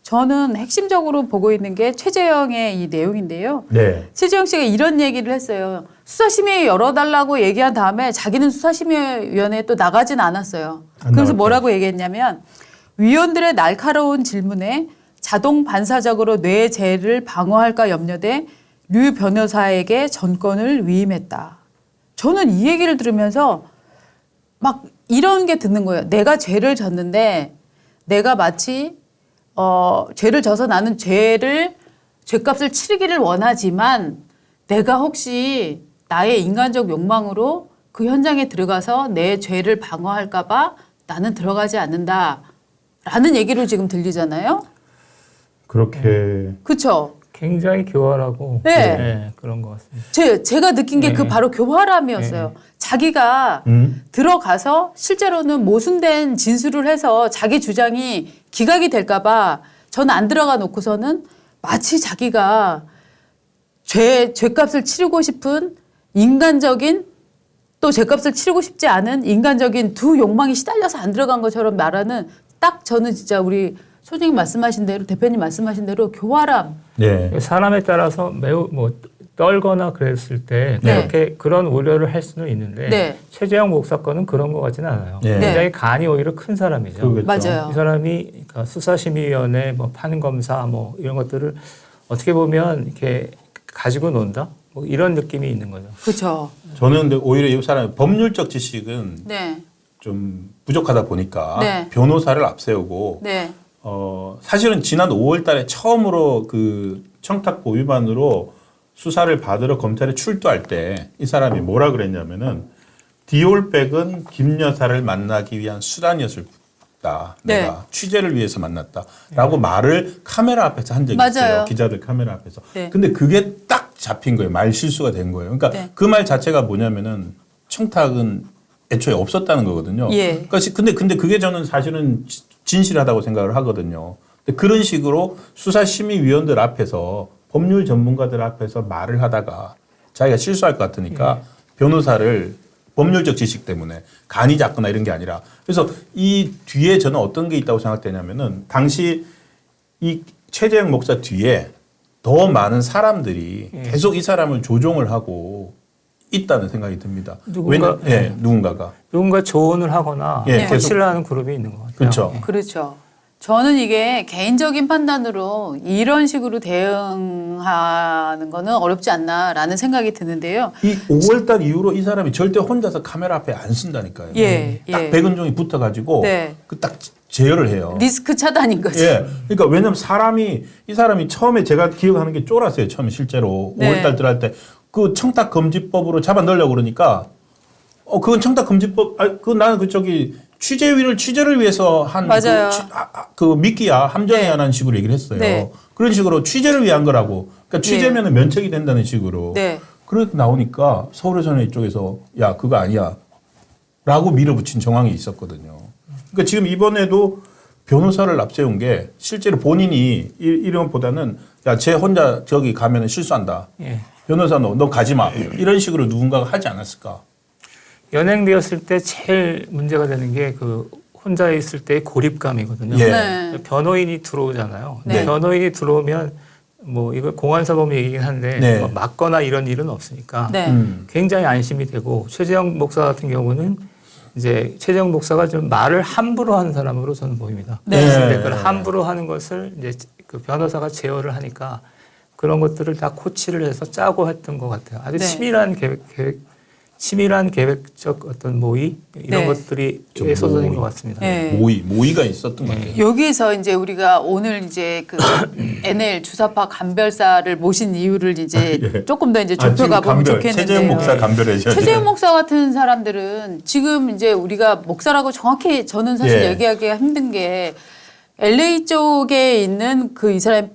저는 핵심적으로 보고 있는 게 최재형의 이 내용인데요. 네. 최재형 씨가 이런 얘기를 했어요. 수사심의 열어달라고 얘기한 다음에 자기는 수사심의위원회에 또 나가진 않았어요. 그래서 뭐라고 얘기했냐면 위원들의 날카로운 질문에 자동 반사적으로 뇌의 재해를 방어할까 염려돼 류 변호사에게 전권을 위임했다. 저는 이 얘기를 들으면서 막 이런 게 드는 거예요. 내가 죄를 졌는데 내가 마치 죄를 져서 나는 죄값을 치르기를 원하지만 내가 혹시 나의 인간적 욕망으로 그 현장에 들어가서 내 죄를 방어할까 봐 나는 들어가지 않는다라는 얘기로 지금 들리잖아요. 그렇게. 그렇죠. 굉장히 교활하고 네. 네, 그런 것 같습니다. 제가 느낀 게 그 바로 교활함이었어요. 자기가 들어가서 실제로는 모순된 진술을 해서 자기 주장이 기각이 될까 봐 저는 안 들어가 놓고서는 마치 자기가 죄값을 치르고 싶은 인간적인 또 죄값을 치르고 싶지 않은 인간적인 두 욕망이 시달려서 안 들어간 것처럼 말하는 딱 저는 진짜 우리 소장님 말씀하신 대로 대표님 말씀하신 대로 교활함. 네. 사람에 따라서 매우 뭐 떨거나 그랬을 때 네. 그렇게 그런 우려를 할 수는 있는데 네. 최재형 목사 거는 그런 것 같지는 않아요. 네. 굉장히 간이 오히려 큰 사람이죠. 그러겠죠. 맞아요. 이 사람이 그러니까 수사심의위원회, 뭐 판검사, 뭐 이런 것들을 어떻게 보면 이렇게 가지고 논다, 뭐 이런 느낌이 있는 거죠. 그렇죠. 저는 근데 오히려 이 사람의 법률적 지식은 네. 좀 부족하다 보니까 네. 변호사를 앞세우고 네. 사실은 지난 5월 달에 처음으로 그 청탁보 위반으로 수사를 받으러 검찰에 출두할 때 이 사람이 뭐라 그랬냐면은 디올백은 김 여사를 만나기 위한 수단이었을 뿐이다. 네. 내가 취재를 위해서 만났다라고 말을 카메라 앞에서 한 적이 맞아요. 있어요. 기자들 카메라 앞에서. 네. 근데 그게 딱 잡힌 거예요. 말 실수가 된 거예요. 그러니까 네. 그 말 자체가 뭐냐면은 청탁은 애초에 없었다는 거거든요. 예. 그러니까 근데 그게 저는 사실은 진실하다고 생각을 하거든요. 근데 그런 식으로 수사심의위원들 앞에서 법률 전문가들 앞에서 말을 하다가 자기가 실수할 것 같으니까 변호사를 법률적 지식 때문에 간이 작거나 이런 게 아니라 그래서 이 뒤에 저는 어떤 게 있다고 생각되냐면은 당시 이 최재형 목사 뒤에 더 많은 사람들이 계속 이 사람을 조종을 하고 있다는 생각이 듭니다. 누군가가 누군가 조언을 하거나 예, 거치를 하는 그룹이 있는 것 같아요. 그렇죠. 그렇죠. 저는 이게 개인적인 판단으로 이런 식으로 대응하는 거는 어렵지 않나라는 생각이 드는데요. 이 5월달 이후로 이 사람이 절대 혼자서 카메라 앞에 안 쓴다니까요. 예, 딱 예. 백은종이 붙어가지고 네. 그 딱 제어를 해요. 리스크 차단인 거죠. 예. 그러니까 왜냐면 이 사람이 처음에 제가 기억하는 게 쫄았어요. 처음에 실제로 네. 5월달 들어갈 때 그 청탁금지법으로 잡아 넣으려고 그러니까 그건 청탁금지법 나는 취재를 위해서 한 맞아요. 그 미끼야 함정이야 네. 라는 식으로 얘기를 했어요. 네. 그런 식으로 취재를 위한 거라고. 그러니까 취재면은 면책이 된다는 식으로. 네. 그렇게 나오니까 서울에서는 이쪽에서 야 그거 아니야 라고 밀어붙인 정황이 있었거든요. 그러니까 지금 이번에도 변호사를 앞세운 게 실제로 본인이 이런 것보다는 야 쟤 혼자 저기 가면은 실수한다. 예. 변호사 너 가지 마. 이런 식으로 누군가가 하지 않았을까. 연행되었을 때 제일 문제가 되는 게 그 혼자 있을 때의 고립감이거든요. 예. 네. 변호인이 들어오잖아요. 네. 변호인이 들어오면 뭐 이거 공안사범 얘기긴 한데 네. 뭐 맞거나 이런 일은 없으니까 네. 굉장히 안심이 되고 최재형 목사 같은 경우는 이제 최재형 목사가 좀 말을 함부로 하는 사람으로 저는 보입니다. 네. 근데 그걸 함부로 하는 것을 이제 그 변호사가 제어를 하니까 그런 것들을 다 코치를 해서 짜고 했던 것 같아요. 아주 네. 치밀한 계획적 어떤 모의 이런 네. 것들이 좀 쏟아진 모의. 것 같습니다. 네. 모의가 있었던 것 같아요. 여기서 이제 우리가 오늘 이제 그 NL 주사파 간별사를 모신 이유를 이제 예. 조금 더 이제 좁혀가 보면 좋겠는데요. 최재형 목사 간별해줘야 최재형 목사 같은 사람들은 지금 이제 우리가 목사라고 정확히 저는 사실 예. 얘기하기가 힘든 게 LA 쪽에 있는 그 이 사람이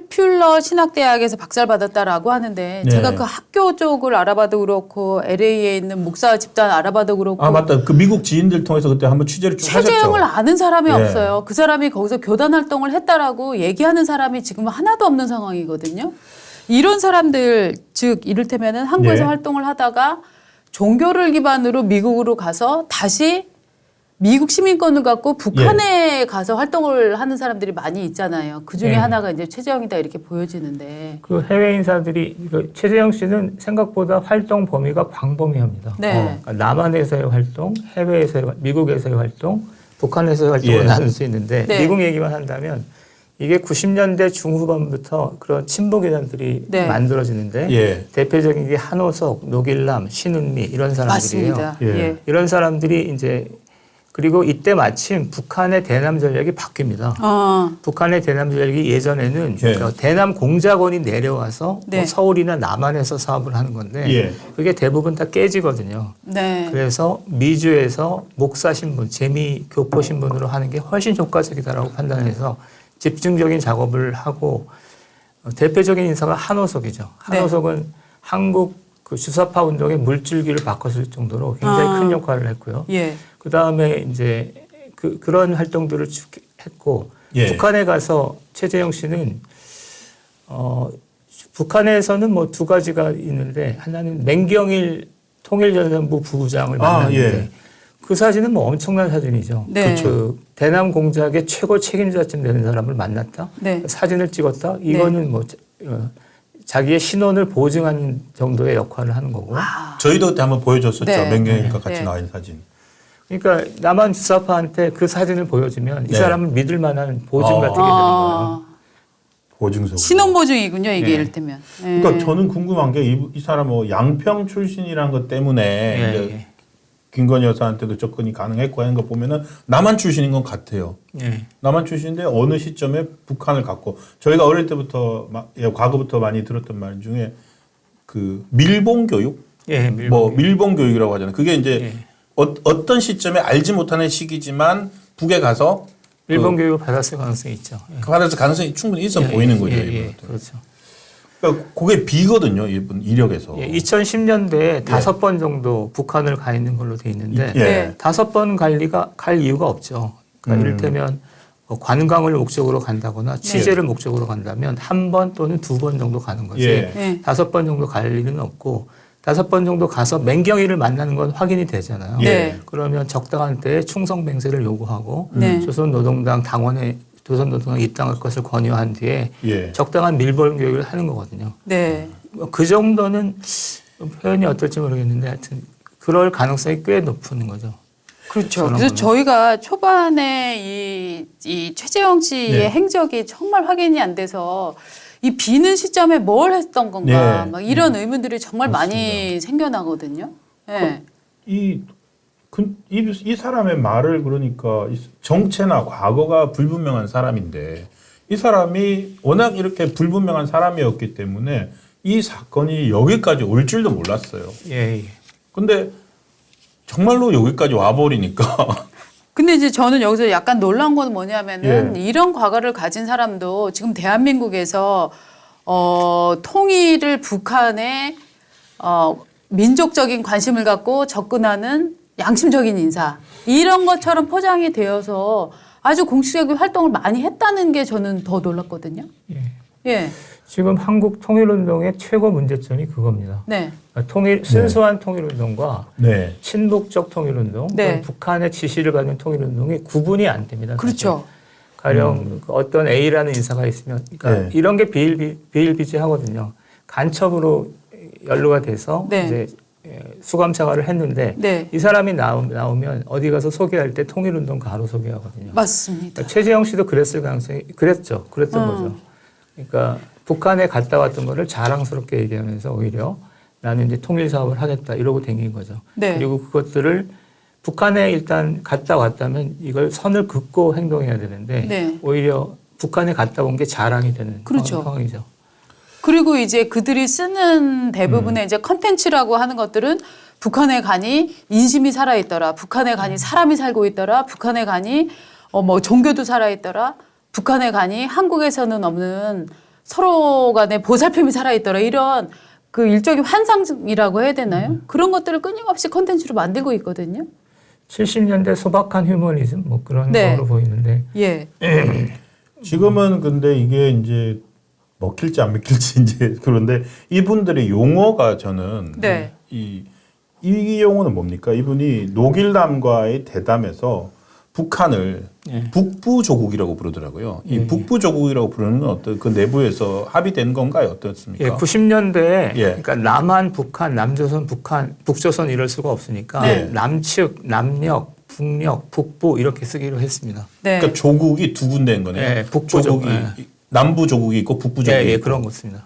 퓰러 신학대학에서 박사를 받았다라고 하는데 네. 제가 그 학교 쪽을 알아봐도 그렇고 LA에 있는 목사 집단 알아봐도 그렇고 맞다. 그 미국 지인들 통해서 그때 한번 취재를 쭉 하셨죠. 최재형을 아는 사람이 예. 없어요. 그 사람이 거기서 교단 활동을 했다라고 얘기하는 사람이 지금 하나도 없는 상황이거든요. 이런 사람들 즉 이를테면은 한국에서 예. 활동을 하다가 종교를 기반으로 미국으로 가서 다시 미국 시민권을 갖고 북한에 가서 활동을 하는 사람들이 많이 있잖아요. 그 중에 예. 하나가 이제 최재형이다 이렇게 보여지는데. 그 해외 인사들이 최재형 씨는 생각보다 활동 범위가 광범위합니다. 네. 그러니까 남한에서의 활동, 해외에서의 미국에서의 활동, 북한에서의 활동을 예. 나눌 수 있는데 네. 미국 얘기만 한다면 이게 90년대 중후반부터 그런 친북이단들이 네. 만들어지는데 예. 대표적인 게 한호석, 노길남, 신은미 이런 사람들이에요. 맞습니다. 예. 예. 이런 사람들이 이제 그리고 이때 마침 북한의 대남 전략이 바뀝니다. 북한의 대남 전략이 예전에는 예. 그 대남 공작원이 내려와서 네. 뭐 서울이나 남한에서 사업을 하는 건데 예. 그게 대부분 다 깨지거든요. 네. 그래서 미주에서 목사 신분, 재미 교포 신분으로 하는 게 훨씬 효과적이다라고 판단해서 집중적인 작업을 하고 대표적인 인사가 한호석이죠. 한호석은 한국 그 주사파 운동의 물줄기를 바꿨을 정도로 굉장히 큰 역할을 했고요. 예. 그 다음에 이제 그런 활동들을 쭉 했고 예. 북한에 가서 최재형 씨는 북한에서는 뭐 두 가지가 있는데 하나는 맹경일 통일전선부 부부장을 만났는데 예. 그 사진은 뭐 엄청난 사진이죠. 네. 그 대남 공작의 최고 책임자쯤 되는 사람을 만났다. 네. 사진을 찍었다. 이거는 뭐 자기의 신원을 보증하는 정도의 역할을 하는 거고. 저희도 그때 한번 보여줬었죠. 네. 맹경일과 같이 네. 나와 있는 사진. 그러니까 남한 주사파한테 그 사진을 보여주면 이 네. 사람을 믿을 만한 보증 같은 게 되는 거예요. 아, 보증서. 신원보증이군요, 이게 네. 이를테면. 예. 그러니까 저는 궁금한 게 이 사람 뭐 양평 출신이라는 것 때문에 예, 이제 예. 김건희 여사한테도 접근이 가능했고 하는 거 보면은 남한 출신인 건 같아요. 예. 남한 출신인데 어느 시점에 북한을 갖고 저희가 어릴 때부터 과거부터 많이 들었던 말 중에 그 밀봉 교육, 예, 뭐 밀봉 교육이라고 하잖아요. 그게 이제 예. 어떤 시점에 알지 못하는 시기지만 북에 가서 일본 교육을 받았을 가능성이 있죠. 예. 그 받아서 가능성이 충분히 있어 예, 보이는 예, 거죠. 예, 이분한테. 그렇죠. 그러니까 그게 비거든요. 이분 이력에서. 예, 2010년대에 5번 정도 북한을 가 있는 걸로 돼 있는데 예. 네. 5번 갈 이유가 없죠. 그러니까 이를테면 뭐 관광을 목적으로 간다거나 취재를 목적으로 간다면 1번 또는 2번 정도 가는 거지. 예. 네. 5번 정도 갈 일은 없고 5번 정도 가서 맹경이를 만나는 건 확인이 되잖아요. 네. 그러면 적당한 때에 충성맹세를 요구하고 네. 조선노동당 당원에 조선노동당에 입당할 것을 권유한 뒤에 예. 적당한 밀봉 교육을 하는 거거든요. 네. 그 정도는 표현이 어떨지 모르겠는데 하여튼 그럴 가능성이 꽤 높은 거죠. 그렇죠. 저런 그래서 거는. 저희가 초반에 이 최재형 씨의 네. 행적이 정말 확인이 안 돼서 이 비는 시점에 뭘 했던 건가 네. 막 이런 의문들이 정말 맞습니다. 많이 생겨나거든요. 네. 이 사람의 말을 그러니까 이 정체나 과거가 불분명한 사람인데 이 사람이 워낙 이렇게 불분명한 사람이었기 때문에 이 사건이 여기까지 올 줄도 몰랐어요. 예. 근데 정말로 여기까지 와버리니까 근데 이제 저는 여기서 약간 놀라운 건 뭐냐면은 예. 이런 과거를 가진 사람도 지금 대한민국에서 통일을 북한의 민족적인 관심을 갖고 접근하는 양심적인 인사 이런 것처럼 포장이 되어서 아주 공식적인 활동을 많이 했다는 게 저는 더 놀랐거든요. 예. 예, 지금 한국 통일운동의 최고 문제점이 그겁니다. 네, 순수한 통일운동과 네. 친북적 통일운동, 네. 또는 북한의 지시를 받는 통일운동이 구분이 안 됩니다. 사실. 그렇죠. 가령 어떤 A라는 인사가 있으면 그러니까 네. 이런 게 비일비재하거든요. 간첩으로 연루가 돼서 네. 이제 수감차가를 했는데 네, 이 사람이 나오면 어디 가서 소개할 때 통일운동 가로 소개하거든요. 맞습니다. 그러니까 최재형 씨도 그랬을 가능성이 그랬던 거죠. 그러니까 북한에 갔다 왔던 거를 자랑스럽게 얘기하면서 오히려 나는 이제 통일 사업을 하겠다 이러고 댕긴 거죠. 네. 그리고 그것들을 북한에 일단 갔다 왔다면 이걸 선을 긋고 행동해야 되는데 네. 오히려 북한에 갔다 온 게 자랑이 되는 그렇죠. 상황이죠. 그리고 이제 그들이 쓰는 대부분의 이제 컨텐츠라고 하는 것들은 북한에 가니 인심이 살아있더라. 북한에 가니 사람이 살고 있더라. 북한에 가니 뭐 종교도 살아있더라. 북한에 가니 한국에서는 없는 서로 간의 보살핌이 살아있더라. 이런 그 일종의 환상이라고 해야 되나요? 그런 것들을 끊임없이 컨텐츠로 만들고 있거든요. 70년대 소박한 휴머니즘 뭐 그런 네. 거로 보이는데 예. 지금은 근데 이게 이제 먹힐지 안 먹힐지 이제 그런데 이분들의 용어가 저는 네. 이 이 용어는 뭡니까? 이분이 녹일남과의 대담에서 북한을 북부 조국이라고 부르더라고요. 이 북부 조국이라고 부르는 어떤 그 내부에서 합의된 건가요? 어떻습니까? 예, 90년대에 그러니까 남한, 북한, 남조선, 북한, 북조선 이럴 수가 없으니까 남측, 남녘, 북녘, 북부 이렇게 쓰기로 했습니다. 네. 그러니까 조국이 두 군데인 거네요. 북부 조국이 남부 조국이 있고 북부 조국이 있고. 그런 것입니다.